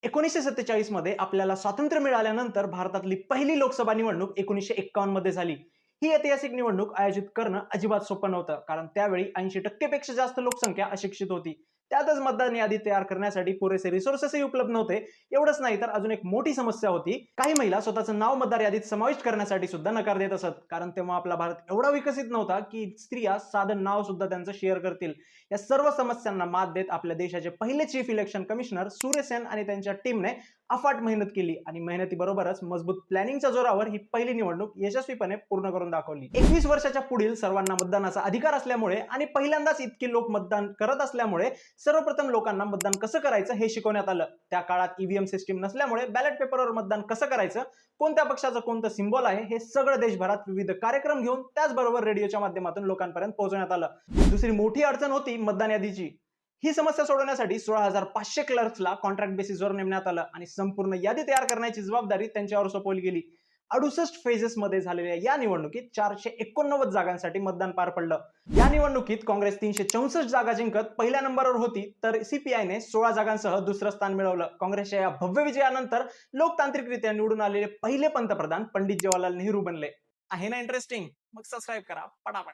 1947 मध्ये आपल्याला स्वातंत्र्य मिळाल्यानंतर भारतातली पहिली लोकसभा निवडणूक 1951 मध्ये झाली. ही ऐतिहासिक निवडणूक आयोजित करणं अजिबात सोपं नव्हतं, कारण त्यावेळी 80% पेक्षा जास्त लोकसंख्या अशिक्षित होती. त्यातच मतदान यादी तयार करण्यासाठी पुरेसे रिसोर्सेसही उपलब्ध नव्हते. एवढंच नाही तर अजून एक मोठी समस्या होती. काही महिला स्वतःचं नाव मतदार यादीत समाविष्ट करण्यासाठी सुद्धा नकार देत असत, कारण तेव्हा आपला भारत एवढा विकसित नव्हता की स्त्रिया साधं नाव सुद्धा त्यांचं शेअर करतील. या सर्व समस्यांना मात देत आपल्या देशाचे पहिले chief election commissioner Surya Sen आणि त्यांच्या टीमने अफाट मेहनत केली आणि मेहनतीबरोबरच मजबूत प्लॅनिंगच्या जोरावर ही पहिली निवडणूक यशस्वीपणे पूर्ण करून दाखवली. 21 वर्षाच्या पुढील सर्वांना मतदानाचा अधिकार असल्यामुळे आणि पहिल्यांदाच इतके लोक मतदान करत असल्यामुळे सर्वप्रथम लोकांना मतदान कसं करायचं हे शिकवण्यात आलं. त्या काळात ईव्हीएम सिस्टीम नसल्यामुळे बॅलेट पेपरवर मतदान कसं करायचं, कोणत्या पक्षाचं कोणतं सिम्बॉल आहे हे सगळं देशभरात विविध कार्यक्रम घेऊन त्याचबरोबर रेडिओच्या माध्यमातून लोकांपर्यंत पोहोचवण्यात आलं. दुसरी मोठी अडचण होती मतदान यादीची. ही समस्या सोडवण्यासाठी 16,500 क्लर्क्सला कॉन्ट्रॅक्ट बेसिसवर नेमण्यात आलं आणि संपूर्ण यादी तयार करण्याची जबाबदारी त्यांच्यावर सोपवली गेली. 68 फेजेस मध्ये झालेल्या या निवडणुकीत 489 जागांसाठी मतदान पार पडलं. या निवडणुकीत काँग्रेस 364 जागा जिंकत पहिल्या नंबरवर होती, तर सीपीआयने 16 जागांसह दुसरं स्थान मिळवलं. काँग्रेसच्या या भव्य विजयानंतर लोकतांत्रिकरित्या निवडून आलेले पहिले पंतप्रधान पंडित जवाहरलाल नेहरू बनले. आहे ना इंटरेस्टिंग? मग सबस्क्राईब करा पटापट.